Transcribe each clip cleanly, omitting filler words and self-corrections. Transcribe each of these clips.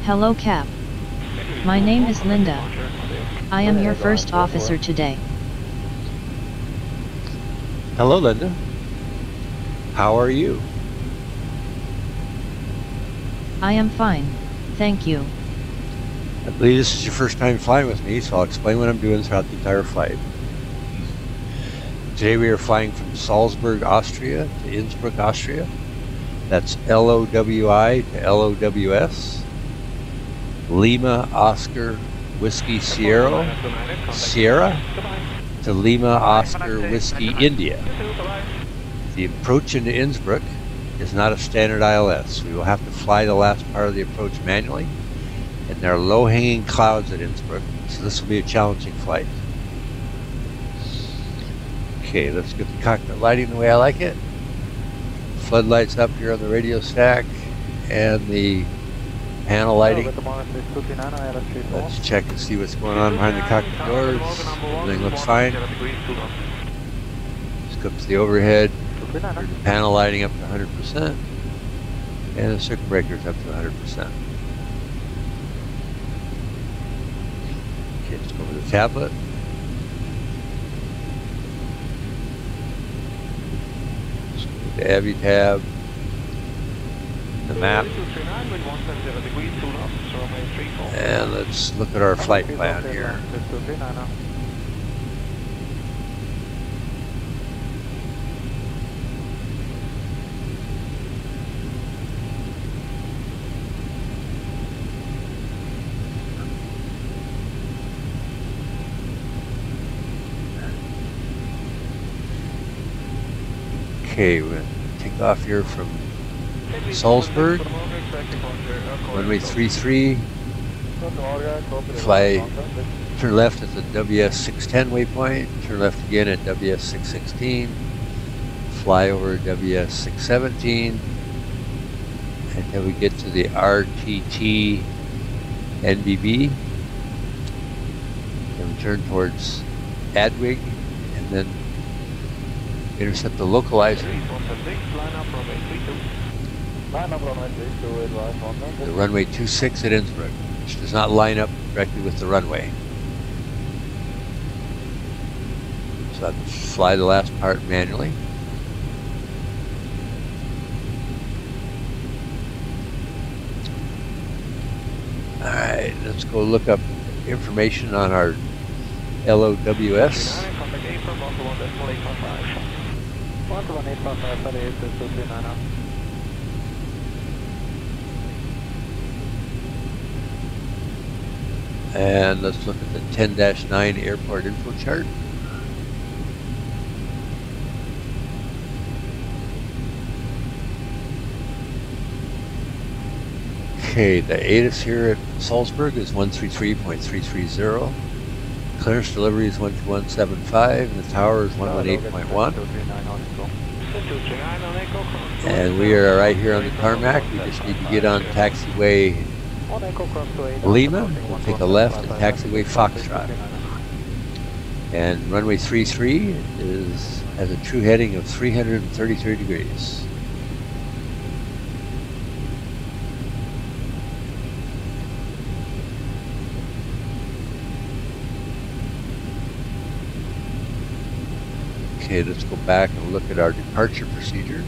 Hello Cap. My name is Linda. I am your first officer today. Hello, Linda. How are you? I am fine, thank you. I believe this is your first time flying with me, so I'll explain what I'm doing throughout the entire flight. Today we are flying from Salzburg, Austria to Innsbruck, Austria. That's LOWI to LOWS. Lima, Oscar, Whiskey, Sierra to Lima, Oscar, Whiskey, India. The approach into Innsbruck is not a standard ILS. We will have to fly the last part of the approach manually, and there are low-hanging clouds at Innsbruck, so this will be a challenging flight. Okay, let's get the cockpit lighting the way I like it. Floodlights up here on the radio stack, and the panel lighting. Let's check and see what's going on behind the cockpit doors. Everything looks fine. Let's go up to the overhead. The panel lighting up to 100%, and the circuit breakers up to 100%. Okay, let's go over the tablet. Let's go to the AVI tab, the map, and let's look at our flight plan here. Okay, we're going to take off here from Salzburg, runway 33, fly, turn left at the WS610 waypoint, turn left again at WS616, fly over WS617, until we get to the RTT NBB, then we turn towards Adwig, and then intercept the localizer, the runway 26 at Innsbruck, which does not line up directly with the runway. So I'll fly the last part manually. Alright, let's go look up information on our LOWS. And let's look at the 10-9 airport info chart. Okay, the ATIS here at Salzburg is 133.330. Clearance delivery is 12175, and the tower is 118.1. And we are right here on the tarmac. We just need to get on taxiway Lima. We'll take a left at taxiway Foxtrot. And runway 33 has a true heading of 333 degrees. Okay, let's go back and look at our departure procedure.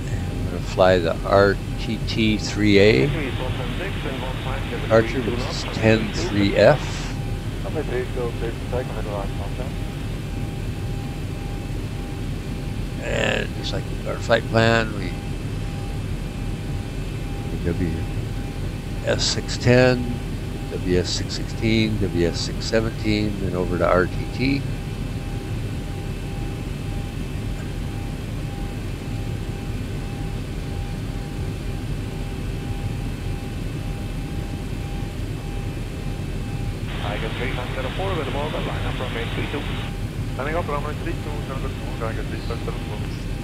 And I'm going to fly the RTT-3A departure, which is 10-3F. And just like our flight plan, we WS610, WS616, WS617, then over to RTT.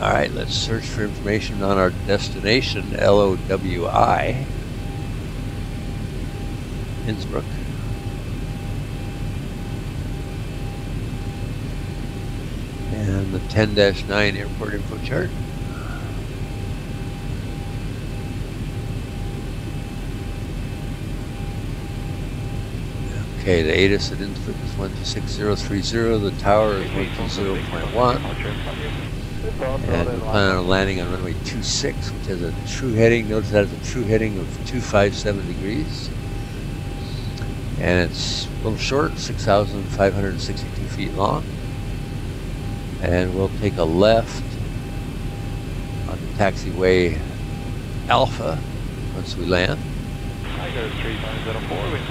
Alright, let's search for information on our destination, LOWI, Innsbruck. And the 10-9 airport info chart. Okay, the ATIS at Innsbruck is 16030. The tower is 120.1. And we're planning on landing on runway 26, which has a true heading. Notice that has a true heading of 257 degrees. And it's a little short, 6,562 feet long. And we'll take a left on the taxiway Alpha once we land. Tiger 3504, wind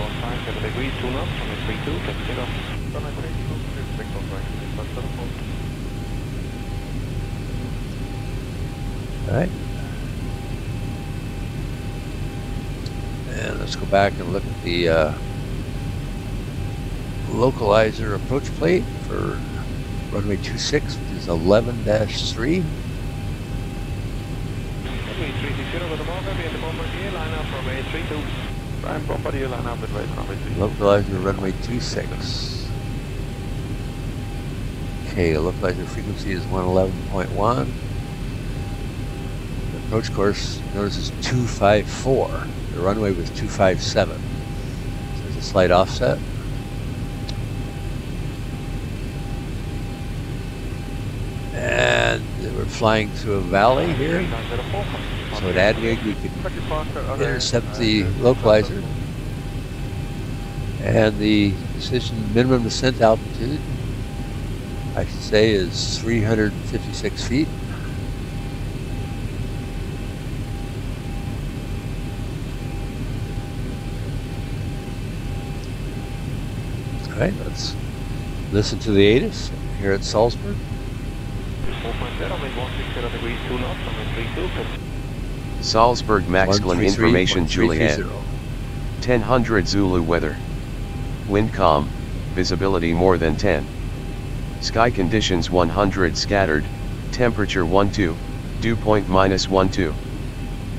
15 degrees, 2 knots, runway 32, take off. Runway 32, Alright. And let's go back and look at the localizer approach plate for runway 26, which is 11-3. Runway 360 with the Bombardier and the Bombardier line up runway 32. Prime Bombardier line up with runway 32. Localizer runway 26. Okay, the localizer frequency is 111.1. The approach course, notice, is 254. The runway was 257. So there's a slight offset. And we're flying through a valley here. So at Adwig we can intercept the localizer. And the decision minimum descent altitude, I should say, is 356 feet. Alright, let's listen to the ATIS here at Salzburg. Salzburg Maxglen information Juliet. 1000 Zulu weather. Wind calm, visibility more than 10. Sky conditions 100 scattered, temperature 12, dew point -12.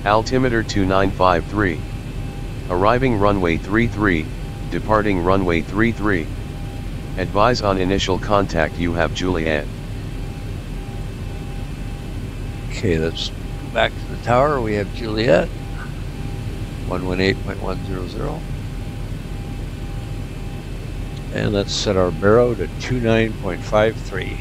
Altimeter 2953. Arriving runway 33, departing runway 33. Advise on initial contact you have Juliet. Okay, let's go back to the tower. We have Juliet, 118.100. And let's set our baro to 29.53.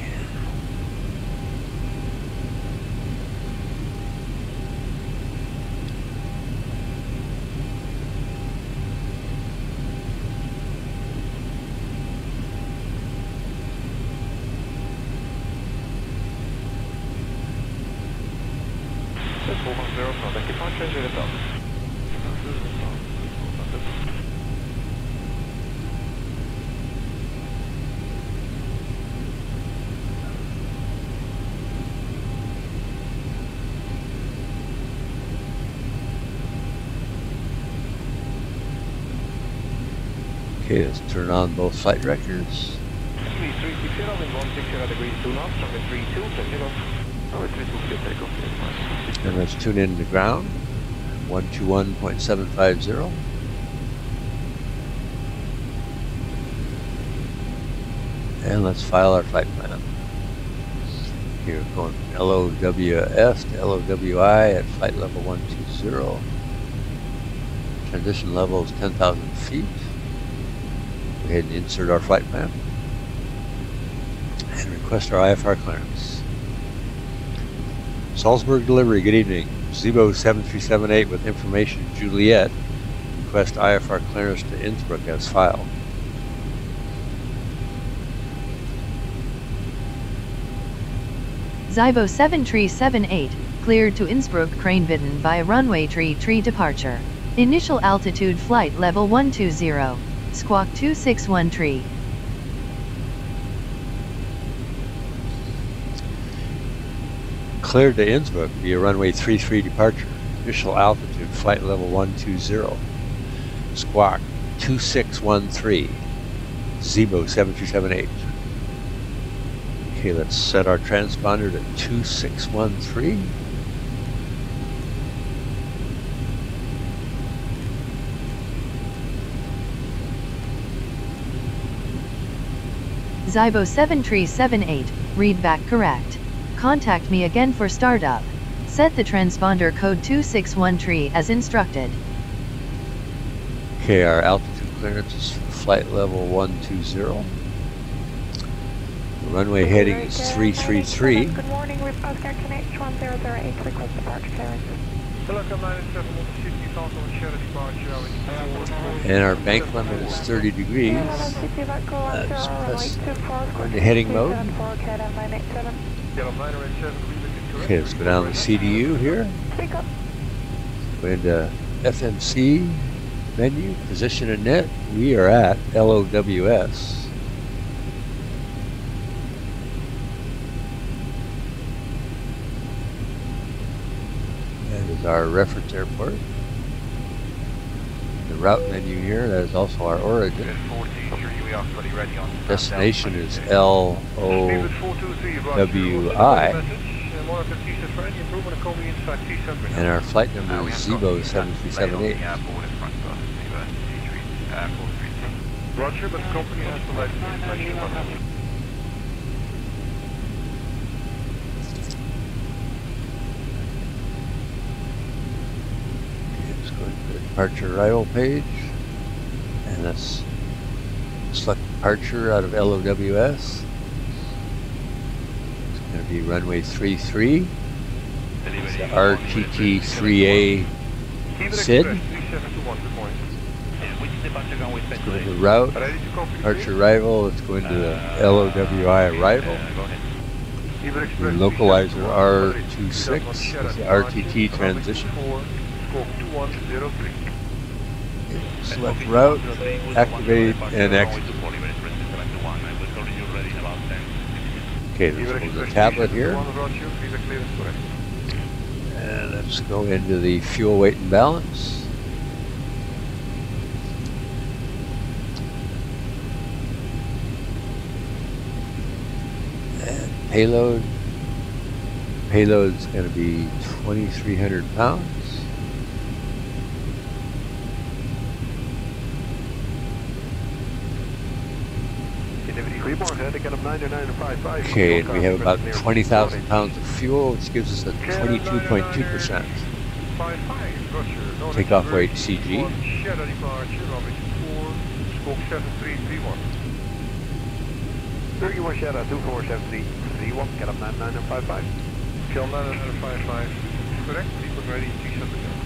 Okay, let's turn on both flight records. And let's tune in to ground, 121.750. And let's file our flight plan. Here, going from LOWS to LOWI at flight level 120. Transition level is 10,000 feet. Go ahead and insert our flight plan and request our IFR clearance. Salzburg delivery, good evening. Zibo 7378 with information Juliet. Request IFR clearance to Innsbruck as filed. Zibo 7378, cleared to Innsbruck crane bidden by runway 33 departure. Initial altitude flight level 120, squawk 2613. Cleared to Innsbruck via runway 33 departure. Initial altitude flight level 120, squawk 2613. Zibo 7378. Okay, let's set our transponder to 2613. Zibo 7378, read back correct. Contact me again for startup. Set the transponder code 2613 as instructed. Okay, our altitude clearance is flight level 120. The runway heading is 333. Good morning, with Oscar Connect 1008, request departure clearance. And our bank limit is 30 degrees. Let's press into heading mode. Okay, let's go down the CDU here. Go into FMC menu, position and net. We are at LOWS. That is our reference airport. The route menu here, that is also our origin. Destination is LOWI. And our flight number is Zibo 7378. Roger, but the company has provided information on that. Let's go to the departure arrival page, and let's select departure out of LOWS. It's going to be runway 33. It's the RTT3A SID. Let's go to the route, departure arrival. Let's go into the LOWI arrival. The localizer R26 is the RTT transition. Select route, activate, and exit. Okay, let's go to the tablet here. And let's go into the fuel weight and balance. And payload. Payload is going to be 2,300 pounds. Okay, and we have about 20,000 pounds of fuel, which gives us a 22.2%. Takeoff weight CG. Get up 99955. Kill 99955. Correct, people ready, T-shut the gun.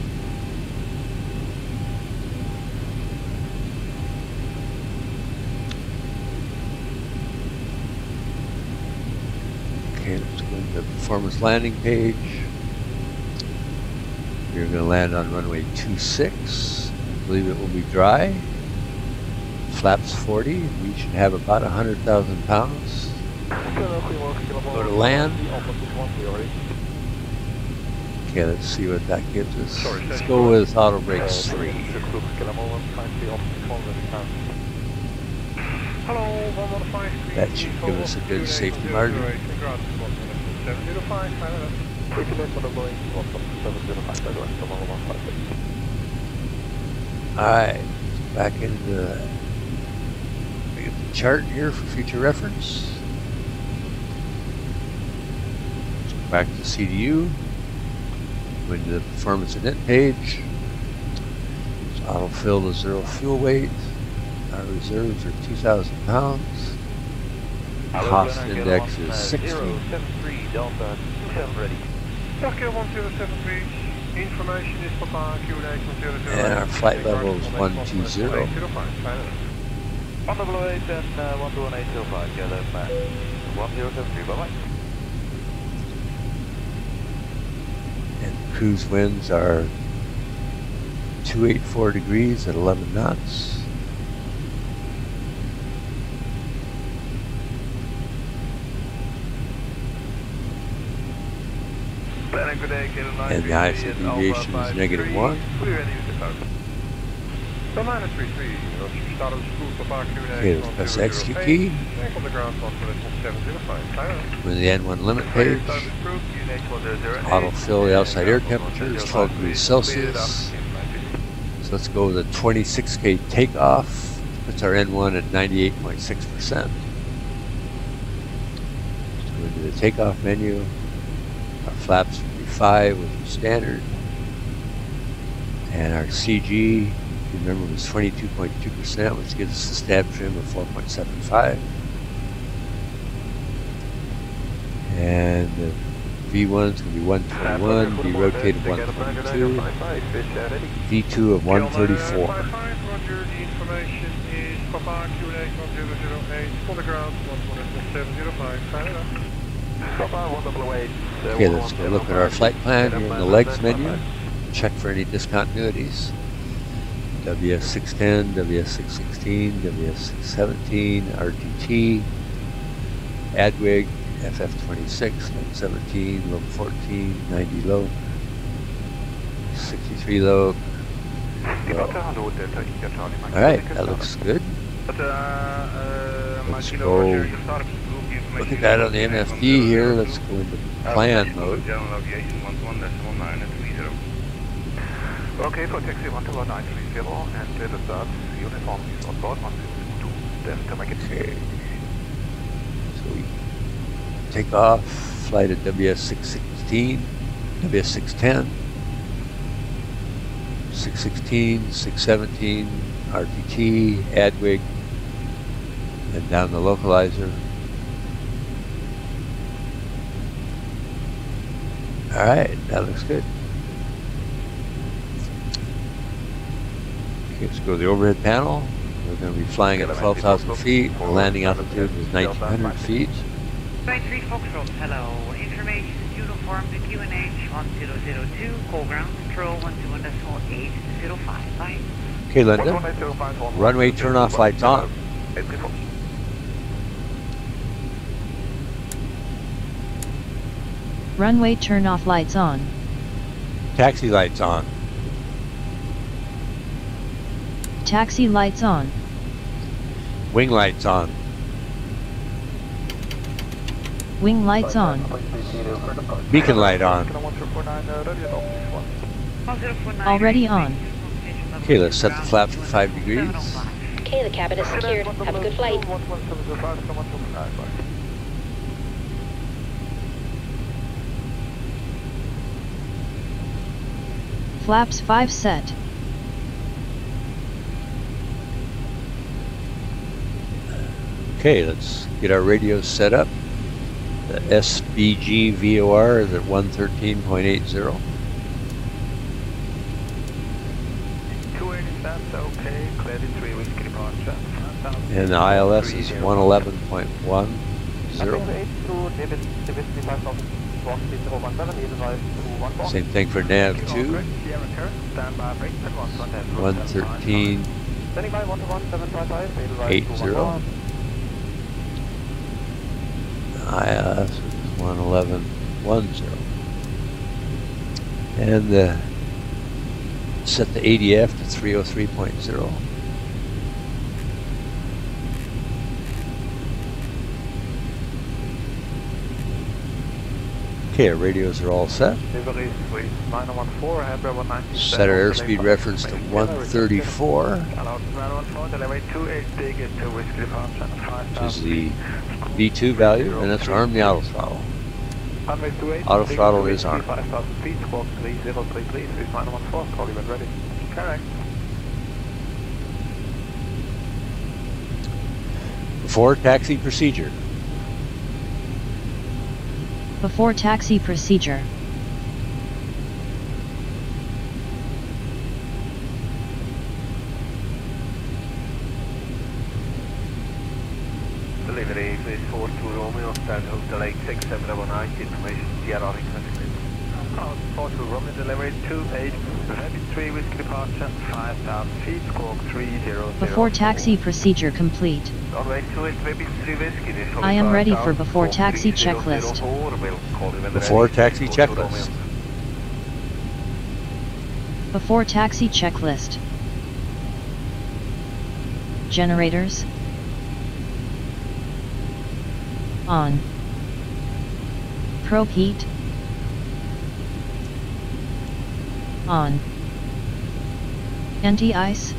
Okay, let's go to the performance landing page. You're going to land on runway 26. I believe it will be dry. Flaps 40. We should have about 100,000 pounds. Go to land. Okay, let's see what that gives us. Let's go with auto brakes 3. That should give us a good safety margin. Alright, back into the chart here for future reference. Back to the CDU. Go into the performance and net page. It's auto-fill to 0 fuel weight. Our reserves are 2,000 pounds. Cost index is 60. And our flight level is 120. On the below 8 and 11805, get that back. 1073, bye-bye. And cruise winds are 284 degrees at 11 knots. And the IFR deviation is -1. Okay, let's press the execute key. We're in the N1 limit page. Auto-fill the outside air temperature is 12 degrees Celsius. So let's go with a 26K takeoff. Puts our N1 at 98.6%. Let's go into the takeoff menu. Our flaps will be 5, which is standard. And our CG Remember, it was 22.2%, which gives us a stab trim of 4.75. And the V1 is going to be 121, be rotated 122, V2 of 134. Roger, the information is Papa Q8 1008, for the ground 11705. Okay, let's go look at our flight plan here in the legs menu. Check for any discontinuities. WS610, WS616, WS617, RTT, ADWIG, FF26, load 17, load 14, 90 low, 63 low. Alright, that looks good. Let's go look at that on the MFD here. Let's go into plan mode. Okay, for taxi 12930 and clear the start. Uniform is on board 122. Then to make it. Okay. So we take off, flight at WS616, WS610, 616, 617, RTT, ADWIG, and down the localizer. Alright, that looks good. Okay, let's go to the overhead panel. We're going to be flying at 12,000 feet. The landing altitude is 1,900 feet. 93 Foxtrot, hello. Information uniform to QNH 1002, call ground control 121.805. Bye. Okay, Linda. Runway turn-off lights on. Runway turn-off lights on. Taxi lights on. Taxi lights on. Wing lights on. Wing lights on. Beacon light on. Already on. Okay, let's set the flap for 5 degrees. Okay, the cabin is secured. Have a good flight. Flaps 5 set. Okay, let's get our radios set up. The SBG VOR is at 113.80. Okay, cleared in 3 whiskey departure. And the ILS is 111.10. Same thing for nav 2. 113.80. ILS is 111.10. And set the ADF to 303.0. Okay, our radios are all set. Set our airspeed reference to 134, which is the V2 value, and let's arm the auto throttle. Auto throttle is armed. Before taxi procedure. Before taxi procedure. Delivery is 42 Romeo, start hotel 86719, information DRR requested. 42 Romeo, delivery 28, rapid 3 whiskey departure, 5,000 feet, squawk 300. Before taxi procedure complete. Runway 28, rapid 3 whiskey, I am ready for before taxi checklist. Before taxi checklist. Before taxi checklist. Generators on. Probe heat on. Anti-ice.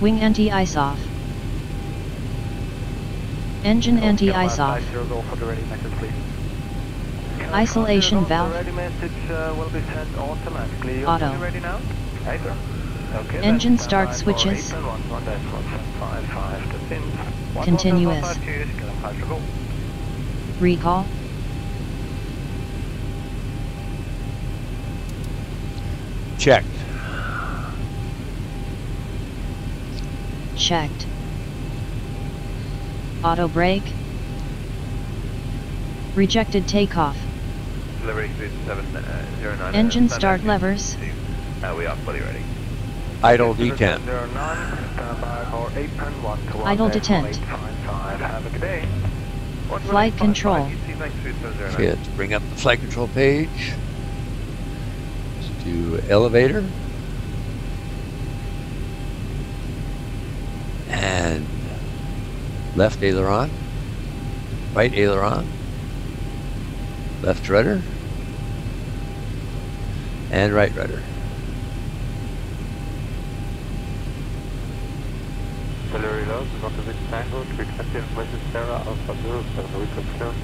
Wing anti-ice off. Engine anti-ice off. Isolation valve. Auto. Okay, Engine start switches. Continuous. Recall. Checked. Checked. Auto brake. Rejected takeoff. Engine start levers. We are fully ready. Idle detent. Idle detent. Have a good day. Flight control. Okay, let's bring up the flight control page. Let's do elevator. And left aileron. Right aileron. Left rudder. And right rudder. Delivery low, not a big tango, frequency Mrs. Sarah, Alpha Zero, 7, we confirm.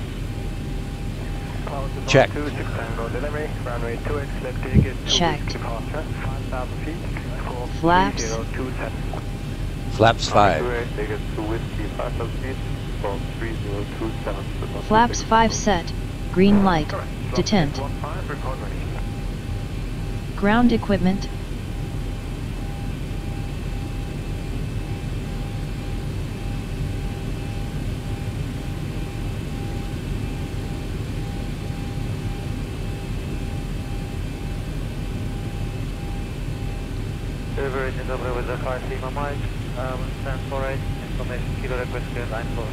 Check. 6 Tango delivery, runway 28, left ticket, 2 Checked. departure, 5,000 feet, score Flaps. 3027. Flaps 5. 28, ticket 2 whiskey, 5,000 feet, score 3027. Flaps 5 set. Green light. Detent. 15, report ready. Ground equipment. Delivery is over with the 5 Lima Mike, stand for 8, information kilo request clear line 4.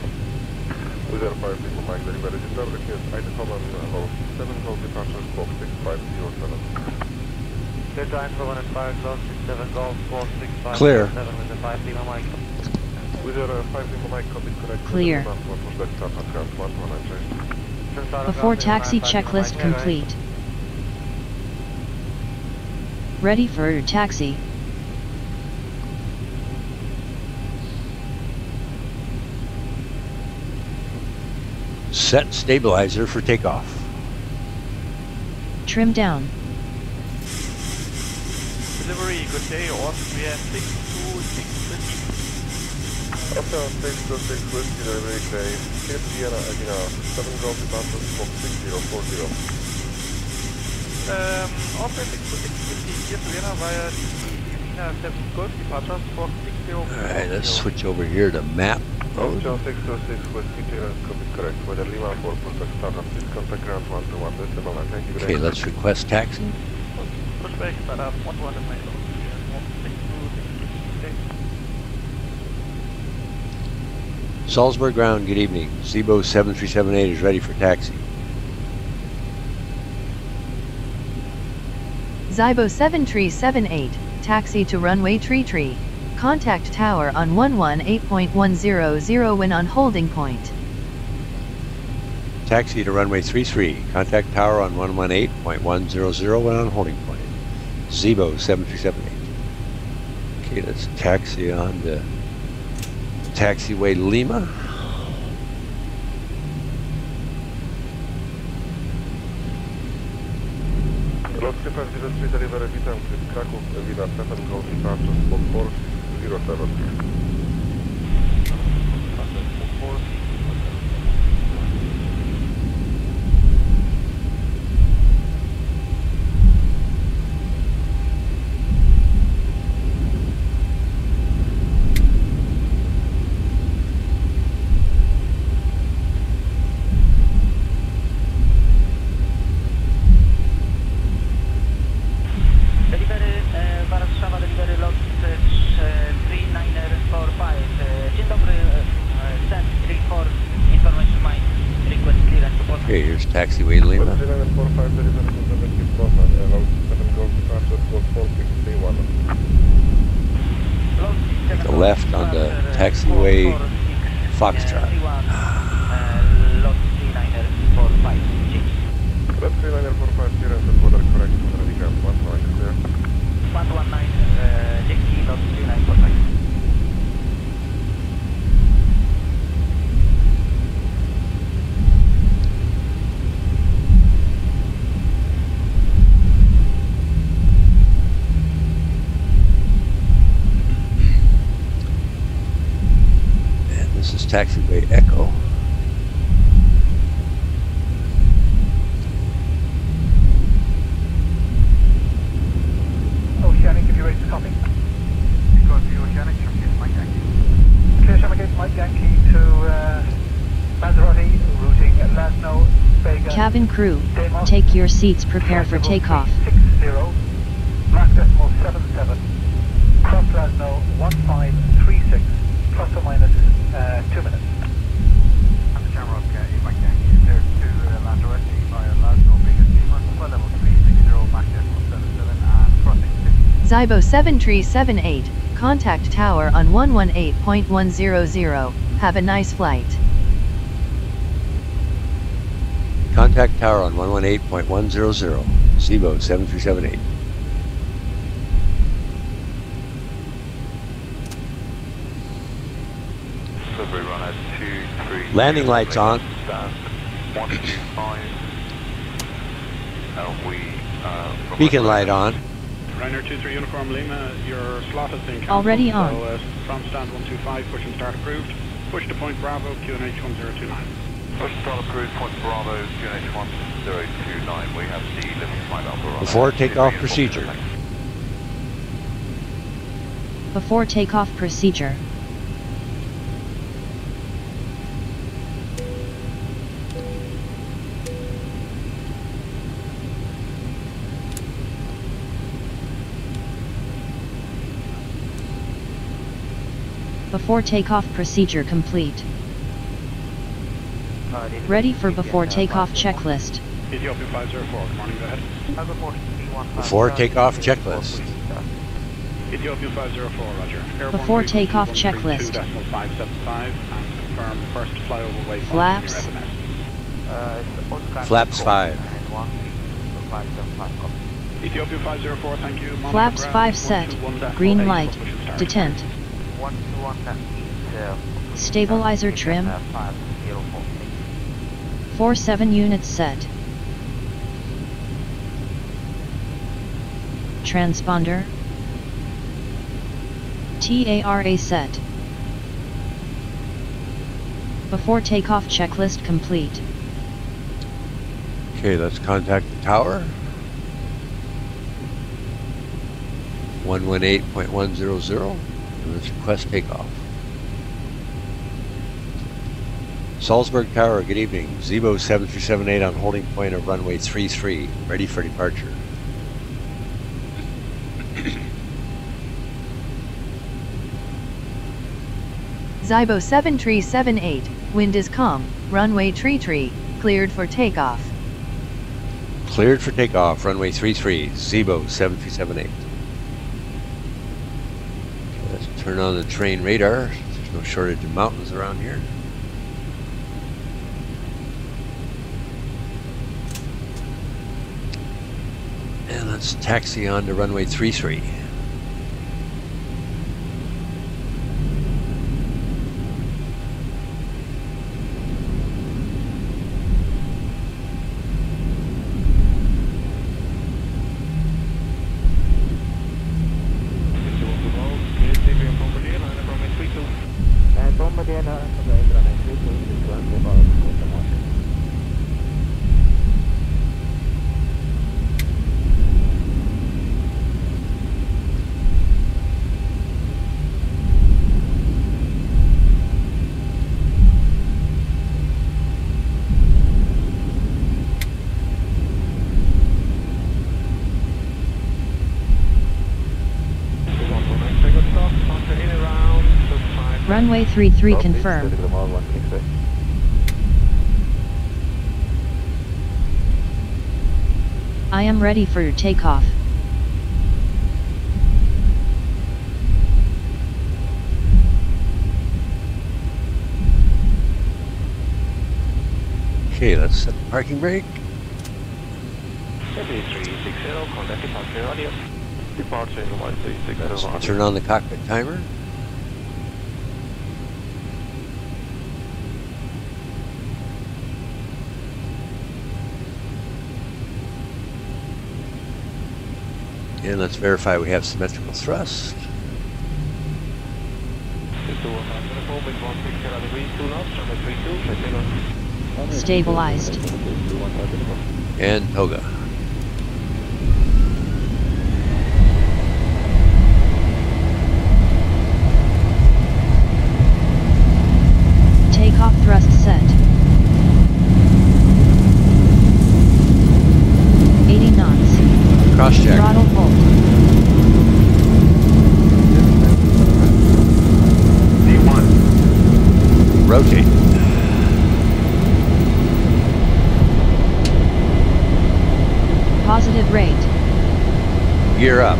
With our 5 Lima Mike, delivery is over, request item command, hold 7, hold departure, squawk 6507. Clear line for 1 and 5, close 67 Golf, 465 Clear. 7 with the 5 Lima Mike. With our 5 Lima Mike, copy correct. Clear. Before taxi checklist complete. Ready for taxi. Set stabilizer for takeoff. Trim down. Delivery, good day, Austria 626. Austria 626 whiskey, delivery day, Cape Sierra Agina, 7 Golf departure, squawk 6040. Austria 626 whiskey, Cape Sierra via Agina, 7 Golf departure, squawk 6040. Alright, let's switch over here to map mode. Austria 626 whiskey, copy correct. Weather Lima 4, contact Startup, please contact ground 121, decimal 9, thank you. Okay, let's request taxi. Pushback, Startup, 121 and 9. Salzburg ground, good evening. Zibo 7378 is ready for taxi. Zibo 7378, taxi to runway Tree. Contact tower on 118.100 when on holding point. Taxi to runway 33. Contact tower on 118.100 when on holding point. Zibo 7378. Okay, let's taxi on to taxiway Lima. Lot 503 delivery, witam, Kraków, Villa 7, Golf departure, squawk 407. Okay, here's taxiway Lima. Take a left on the taxiway Foxtrot. Left 3945, clearance at weather correct, ready ground 119 clear. 119, taxi lot 3945. taxiway Echo. Oceanic, if you're ready to copy. Because the Oceanic, Mike Yankee. Clear Shamagate, Mike Yankee to Maserati, routing Lasno, Vega. Cabin crew, Demos, take your seats, prepare for takeoff. 360, black decimal 77, cross Lasno 1536, plus or minus 2 minutes. And the camera up, Mike Yankee, clear to Lanzarote via Lasno, Vega, Demos, flight level 360, black decimal 77, and crossing 50. Zibo 7378, contact tower on 118.100. Have a nice flight. Contact tower on 118.100. Zibo 7378. Delivery run at 23. Landing lights on. 125. Beacon light on. Ryanair 23 Uniform Lima, your slot has been cancelled. Already on. So, from stand 125, push and start approved. Push to point Bravo, QNH 1029. Push to start approved, point Bravo, QNH 1029. We have the living flight Alpha. Before takeoff procedure. Before takeoff procedure. Before takeoff procedure complete. Ready for before takeoff checklist. Ethiopia 504, good morning, go ahead. Before takeoff checklist. Ethiopia 504, roger. Airborne Before frequency takeoff checklist. 132.575 and confirm first flyover waypoint. Flaps. Flaps 5. Ethiopia 504, thank you. Monitor Flaps ground, 5 set. 121.8, Green light. push and start. Detent. Stabilizer trim. 47 units set. Transponder. TARA set. Before takeoff checklist complete. Okay, let's contact the tower. 118.100. And let's request takeoff. Salzburg Tower, good evening. Zibo 7378 on holding point of runway 33. Ready for departure. Zibo 7378, wind is calm, runway 33, cleared for takeoff. Cleared for takeoff, runway 33, Zibo 7378. Okay, let's turn on the terrain radar. There's no shortage of mountains around here. And let's taxi on to runway 33. Runway 33 confirmed. I am ready for your takeoff. Okay, let's set the parking brake. 7360, contact departure audio. Departure in 1360. Let's turn on the cockpit timer. And let's verify we have symmetrical thrust. Stabilized. And toga. Takeoff thrust set. 80 knots. Cross check. Throttle hold. D1. Rotate. Positive rate. Gear up.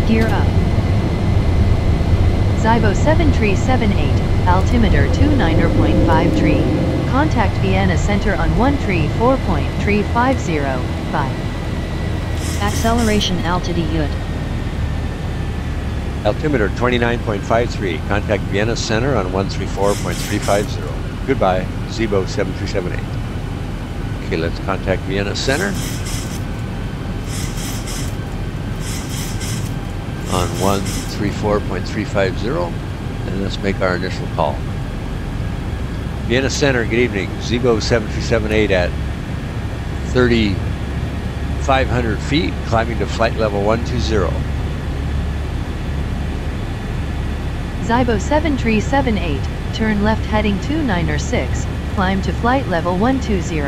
Gear up. Zibo 7378, altimeter 29.5 tree. Contact Vienna Center on 134.350. Bye. Acceleration altitude. Altimeter 29.53. Contact Vienna Center on 134.350. Goodbye, Zibo 7378. Okay, let's contact Vienna Center on 134.350, and let's make our initial call. Vienna Center, good evening. Zibo 7378 at 3,500 feet, climbing to flight level 120. Zibo 7378, turn left heading 296, climb to flight level 120.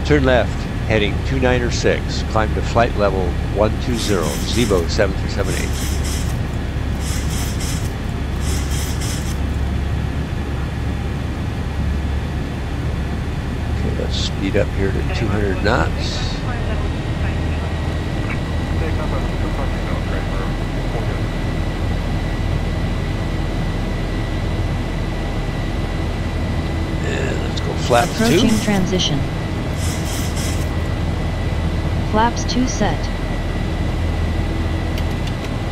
Turn left, heading 296, climb to flight level 120, Zibo 7378. Okay, let's speed up here to 200 knots. And let's go flaps 2. Approaching transition. Flaps 2 set.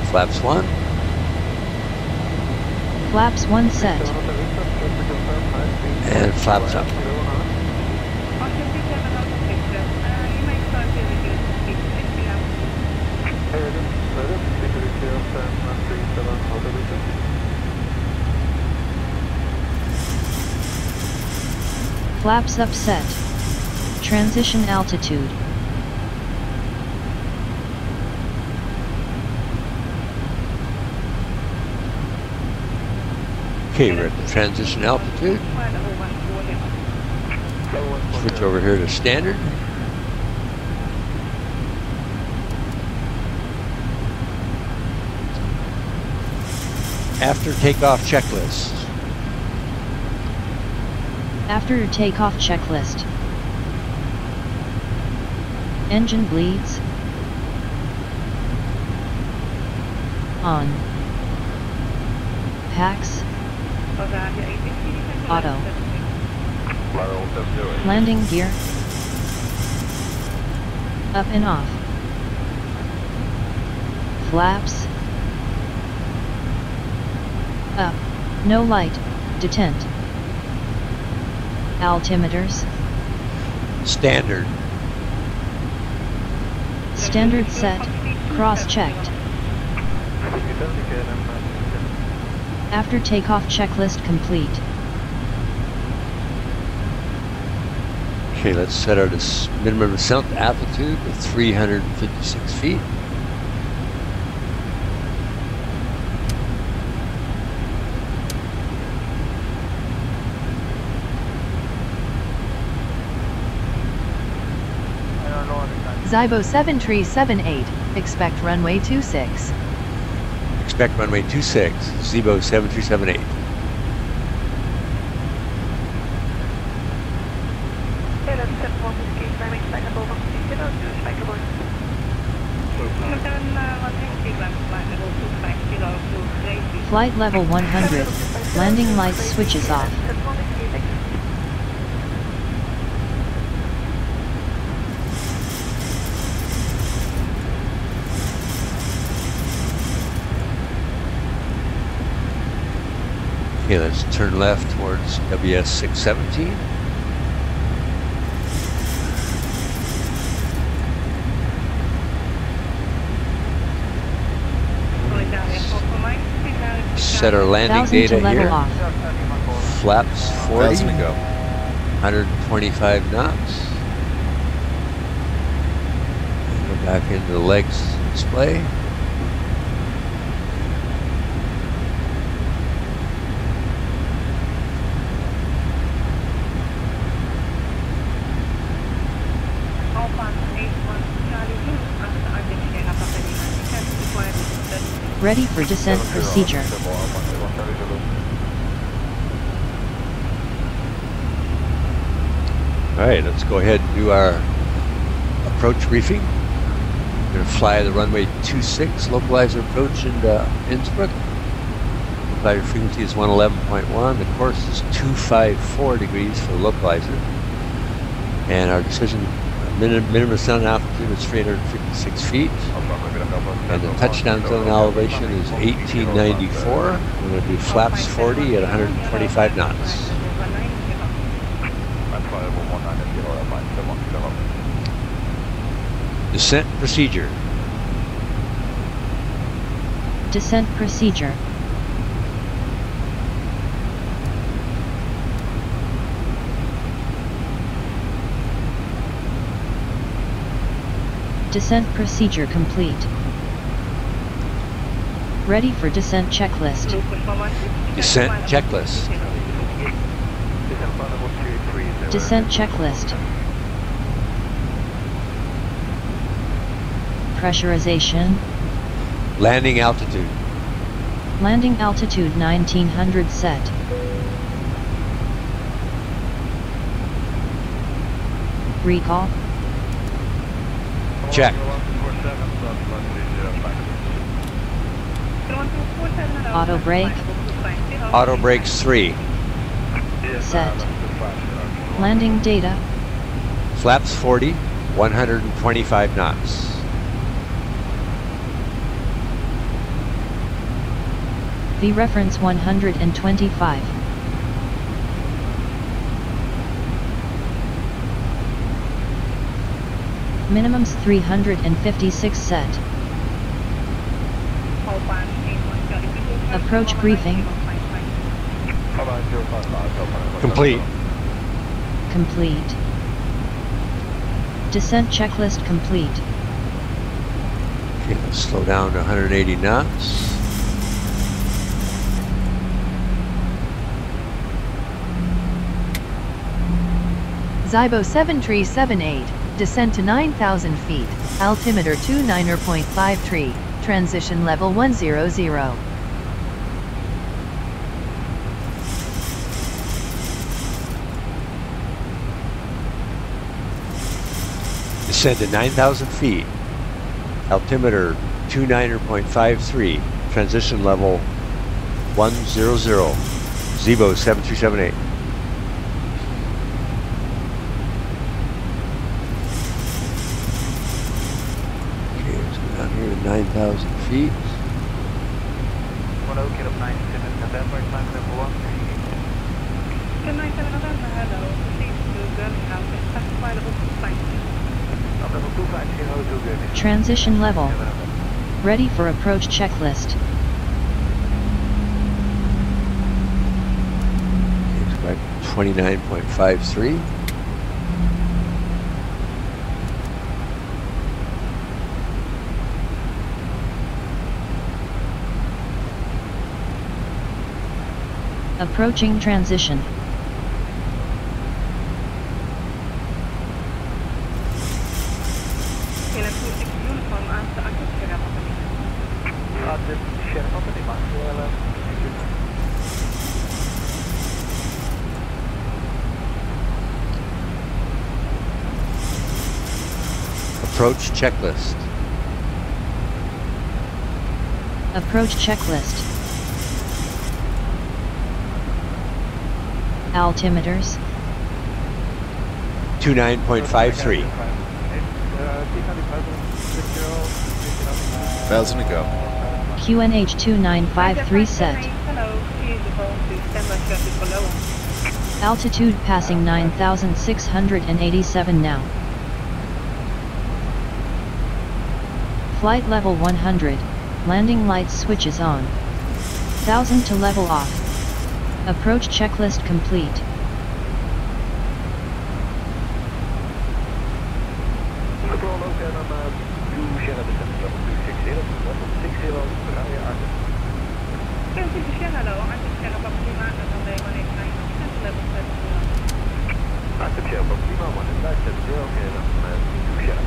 Flaps 1. Flaps 1 set. And flaps up. Flaps up set. Transition altitude. Okay, we're at the transition altitude. Switch over here to standard. After takeoff checklist. After takeoff checklist. Engine bleeds. On. Packs. Auto. Landing gear. Up and off. Flaps. Up. No light. Detent. Altimeters. Standard. Standard set. Cross-checked. After takeoff checklist complete. Okay, let's set our minimum descent altitude to 356 feet. Zibo 7378, expect runway 26. Expect runway 26, Zibo 7378. Flight level 100. Landing lights switches off. Okay, let's turn left towards WS 617. Set our landing 1000 data to level here. off. Flaps 40. 1000 to go. 125 knots. Go back into the legs display. Ready for descent procedure. Alright, let's go ahead and do our approach briefing. We're going to fly the runway 26, localizer approach into Innsbruck. Localizer frequency is 111.1. The course is 254 degrees for the localizer. And our decision minimum sun altitude is 356 feet. And the touchdown zone elevation is 1894. We're going to do flaps 40 at 125 knots. Descent procedure. Descent procedure. Descent procedure complete. Ready for descent checklist. Descent checklist. Descent checklist. Pressurization. Landing altitude. Landing altitude 1900 set. Recall. Check. Auto brake. Auto brakes 3. Set. Landing data. Flaps 40, 125 knots. V reference 125. Minimums 356 set. Approach briefing. Complete. Complete. Descent checklist complete. Okay, let's slow down to 180 knots. Zibo 7378, descent to 9,000 feet, altimeter 29.5 transition level 100. Descend to 9,000 feet, altimeter 29.53, transition level 100, Zibo 7378. Okay, let's go down here to 9,000 feet. Transition level. Ready for approach checklist. Expect 29.53. Approaching transition. Approach checklist. Approach checklist. Altimeters. 29.53. 1000 to go. QNH 2953 set. Altitude passing 9,687 now. Flight level 100. Landing lights switches on. 1000 to level off. Approach checklist complete. Control ook en dan doe Sierra de level 260, level 60, rijden achter. Hello, Arctic Sierra Box Lima, and on the 189, level 70. Arctic Sierra Box Lima, 189, oké, dan doe Sierra.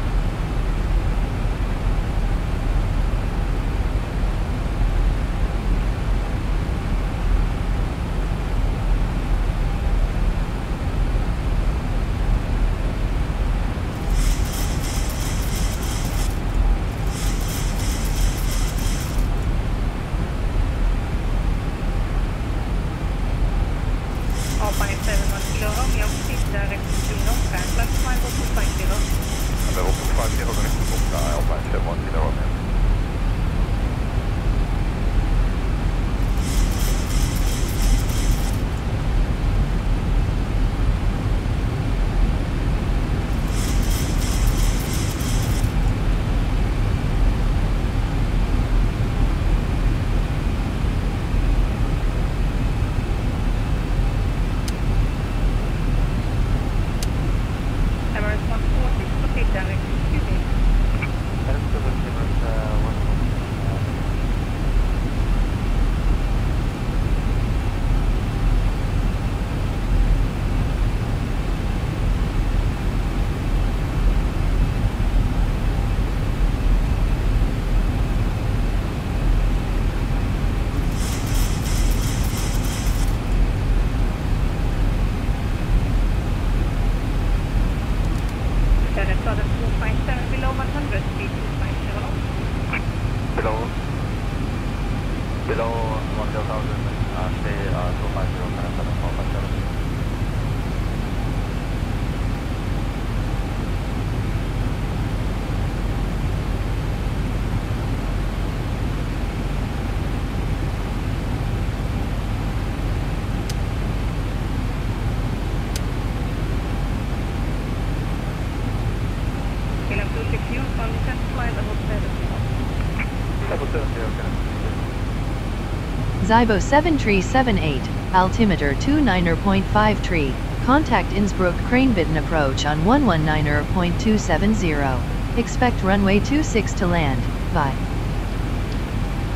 Zibo 7378, altimeter 29.5 tree, contact Innsbruck Cranebitten approach on 119.270. Expect runway 26 to land, bye.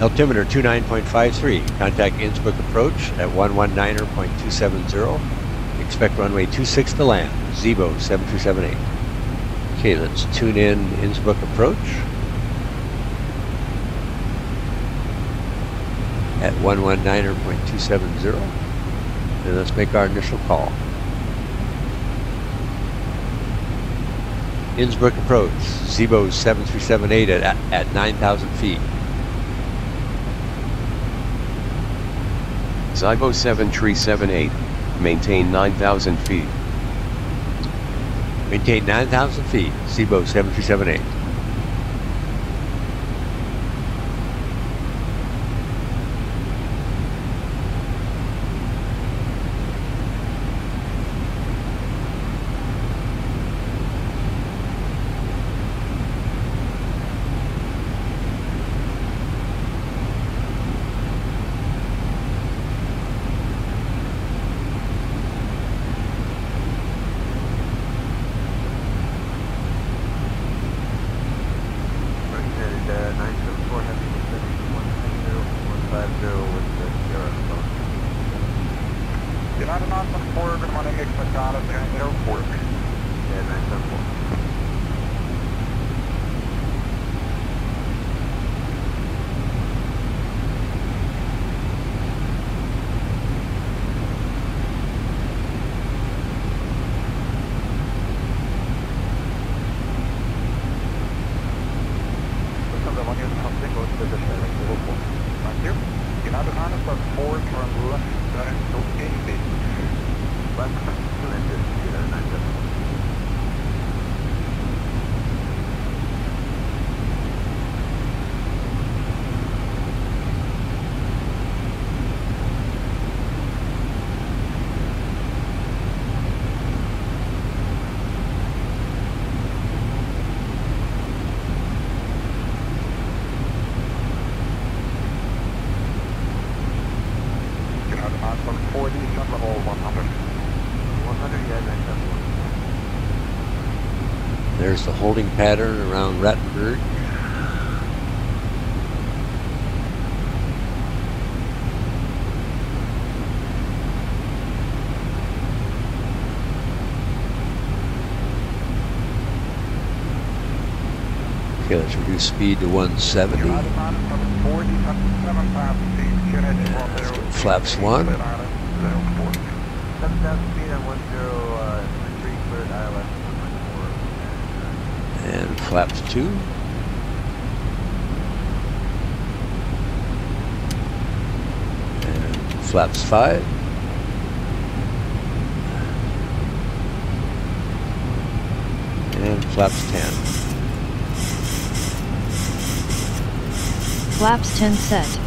Altimeter 29.53, contact Innsbruck approach at 119.270. Expect runway 26 to land, Zibo 7378. Okay, let's tune in Innsbruck approach at 119.270, and let's make our initial call. Innsbruck approach, Zibo 7378 at 9,000 feet. Zibo 7378, maintain 9,000 feet. Maintain 9,000 feet, Zibo 7378. on 4D, shot level 100. 100, yeah, 971. There's the holding pattern around Rattenberg. Okay, let's reduce speed to 170. Flaps 1. And flaps 2. And flaps 5. And flaps 10. Flaps 10 set.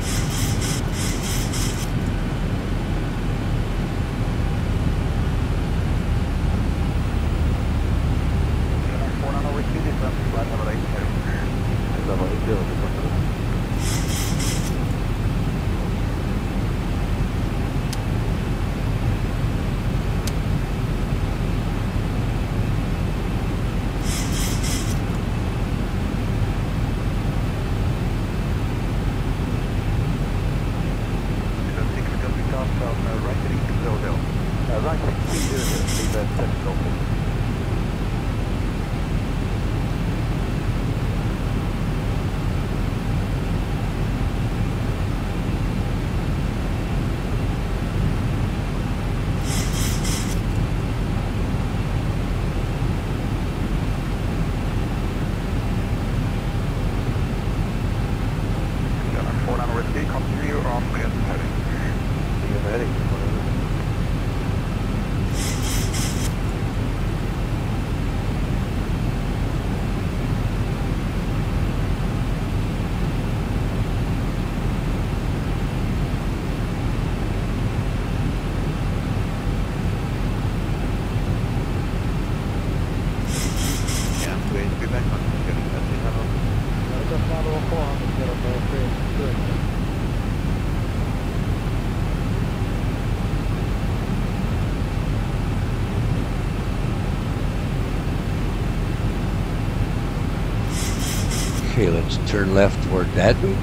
Okay, let's turn left toward Dadby.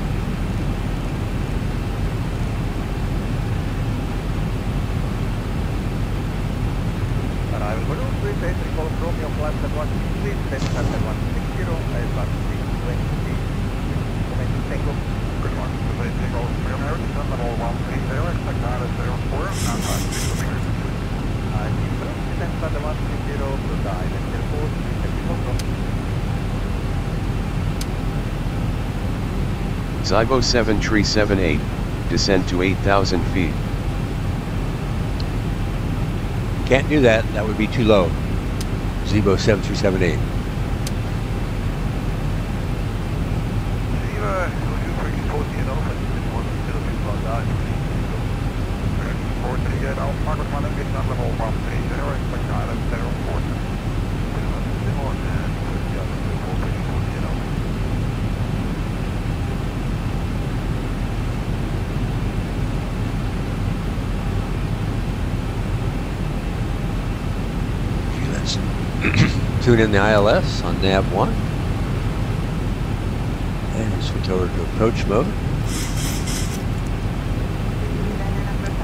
Zibo 7378, descend to 8,000 feet. Can't do that, that would be too low. Zibo 7378. Tune in the ILS on nav 1 and switch over to approach mode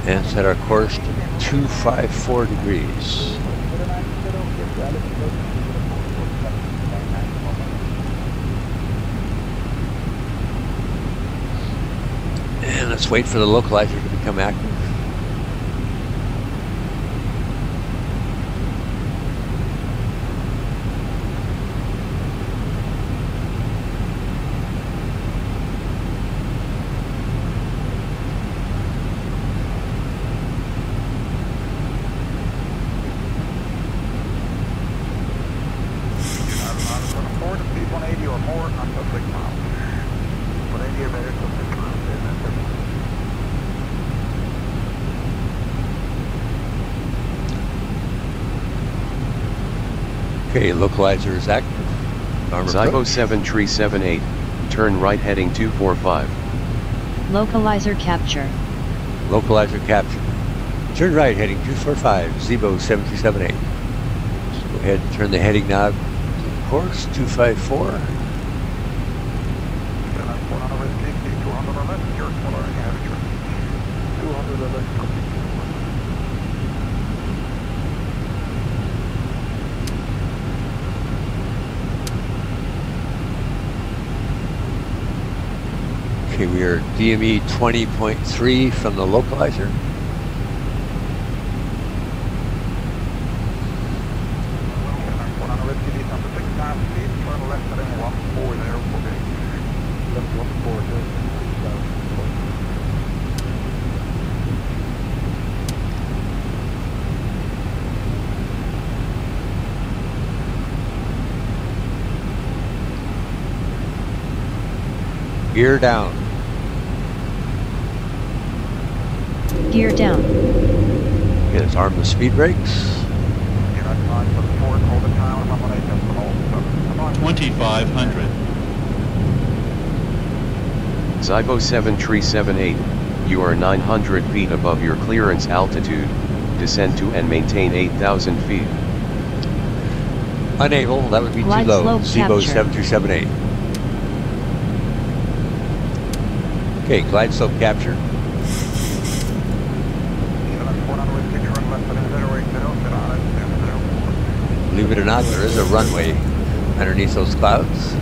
and set our course to 254 degrees. And let's wait for the localizer to become active. Okay, localizer is active. Zibo 7378, turn right heading 245. Localizer capture. Localizer capture. Turn right, heading 245, Zibo 7278. Just go ahead and turn the heading knob to course 254. Okay, we are DME 20.3 from the localizer. Gear down. Gear down. Okay, let's arm the speed brakes. 2500. Zibo 7378, you are 900 feet above your clearance altitude. Descend to and maintain 8,000 feet. Unable, that would be Glide too low. slope Zibo capture. 7378. Okay, glide slope capture. Believe it or not, there is a runway underneath those clouds.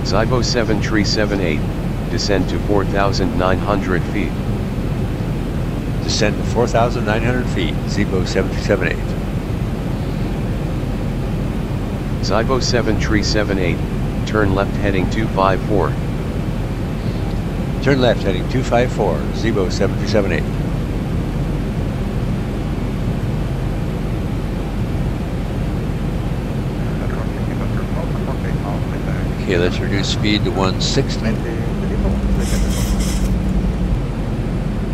Zibo 7378, descend to 4,900 feet. Descend to 4,900 feet, Zibo 7378. Zibo 7378, turn left heading 254. Turn left heading 254, Zibo 7378. Okay, let's reduce speed to 160.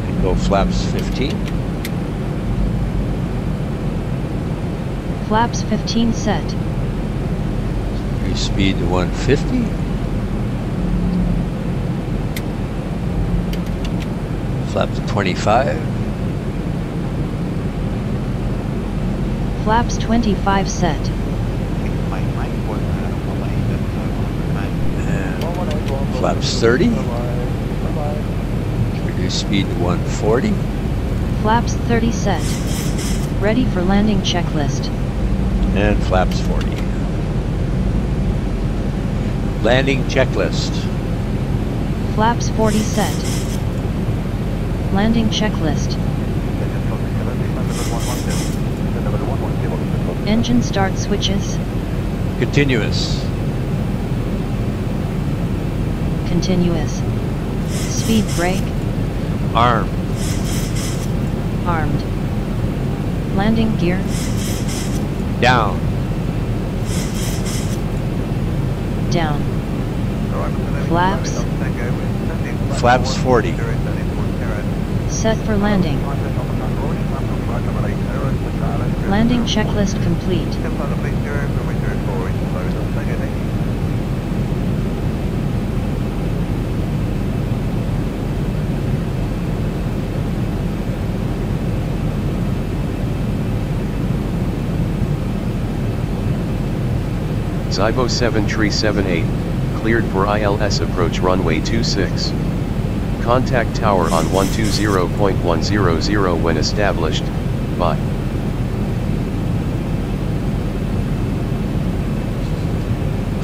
And go flaps 15. Flaps 15 set. Reduce speed to 150. Flaps 25. Flaps 25 set. Flaps 30. Reduce speed to 140. Flaps 30 set. Ready for landing checklist. And flaps 40. Landing checklist. Flaps 40 set. Landing checklist. Engine start switches. Continuous. Continuous. Speed brake. Armed. Armed. Landing gear. Down. Down. Flaps. Flaps 40. Set for landing. Landing checklist complete. Zibo 7378, cleared for ILS approach runway 26. Contact tower on 120.100 when established. Bye.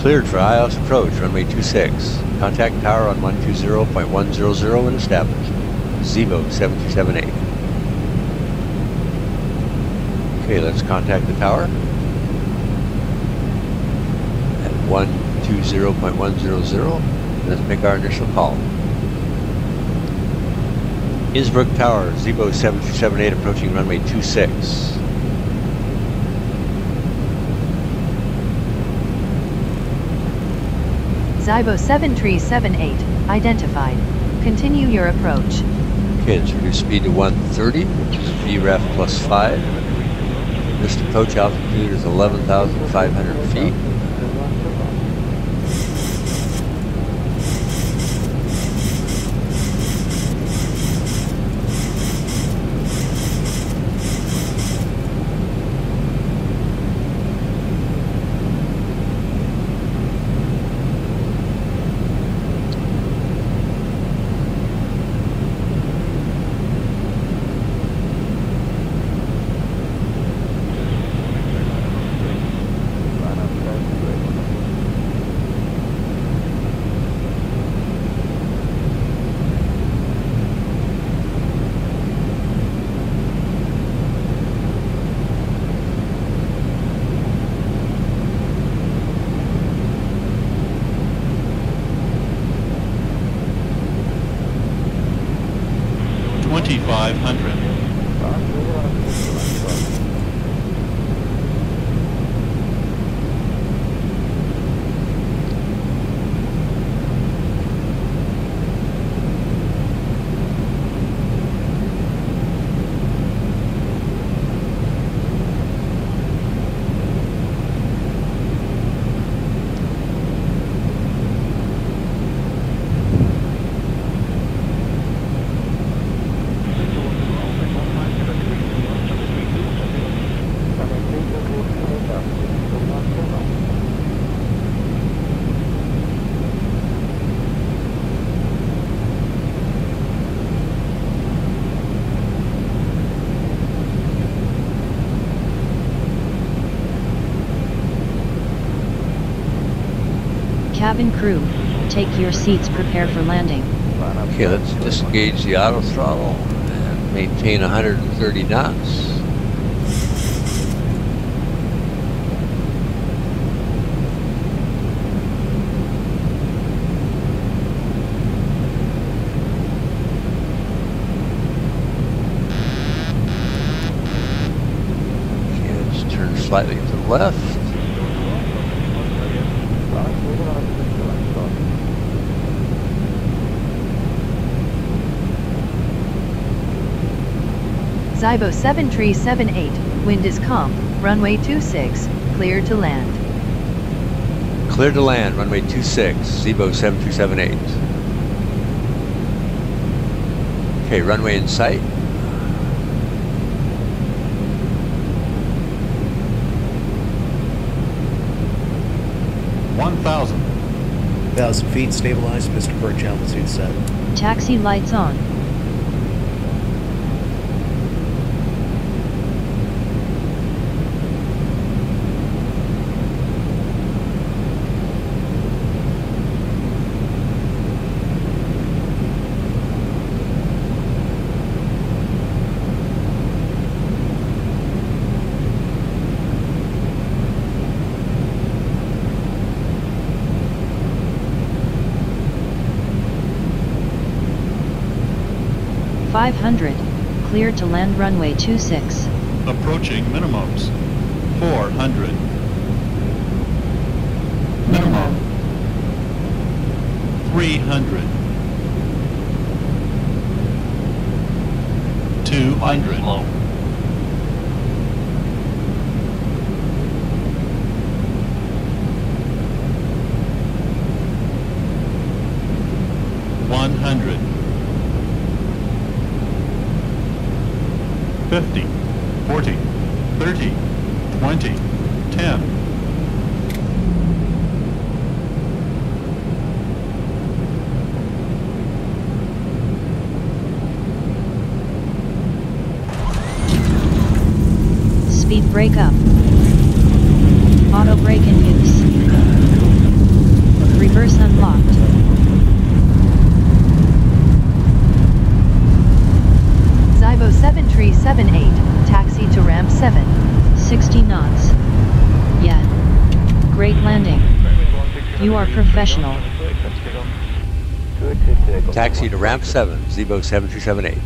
Cleared for ILS approach, runway 26. Contact tower on 120.100 when established. Zibo 7378. Okay, let's contact the tower. At 120.100. Let's make our initial call. Innsbruck Tower, Zibo 7278 approaching runway 26. Zibo 7378, identified. Continue your approach. Okay, let's reduce speed to 130, VREF plus 5. This approach altitude is 11,500 feet. Cabin crew, take your seats, prepare for landing. Okay, let's disengage the auto throttle and maintain 130 knots. Okay, let's turn slightly to the left. Zibo 7378, wind is calm, runway 26, clear to land. Clear to land, runway 26, Zibo 7278. Okay, runway in sight. Thousand feet, stabilized, Mr. Perch, altitude set. Taxi lights on. Cleared to land runway 26. Approaching minimums. 400. Minimum. 300. 200. 100. 50, 40, 30, 20, 10. Speed brake up. Auto brake in use. Reverse unlocked. Zibo 7378, taxi to ramp 7. 60 knots. Yeah. Great landing. You are professional. Taxi to ramp 7, Zibo 7378.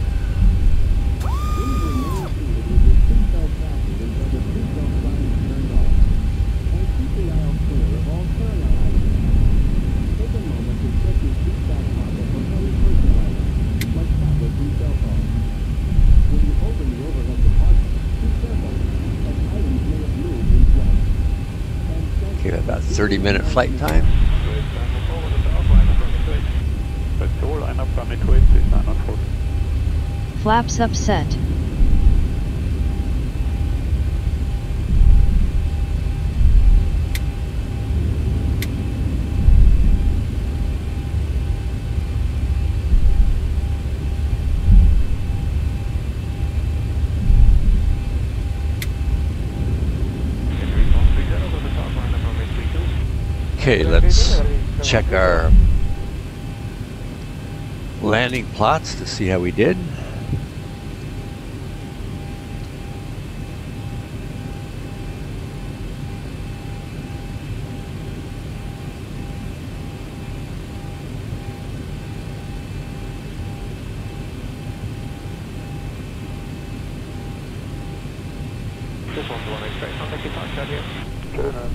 30-minute flight time. Flaps upset. Okay, let's check our landing plots to see how we did. Just 1 expect contact departure here. Good, 1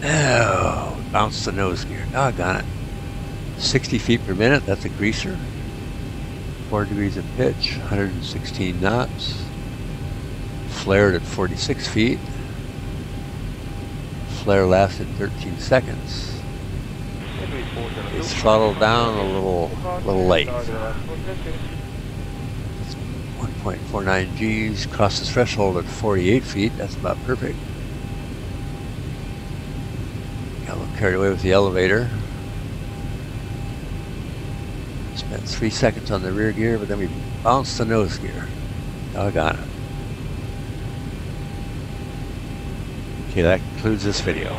Oh, bounced the nose gear. Doggone it. 60 feet per minute, that's a greaser. 4 degrees of pitch, 116 knots. Flared at 46 feet. Flare lasted 13 seconds. It's throttled down a little late. 1.49 Gs, crossed the threshold at 48 feet, that's about perfect. Got a little carried away with the elevator. Spent 3 seconds on the rear gear, but then we bounced the nose gear. Doggone it. Okay, that concludes this video.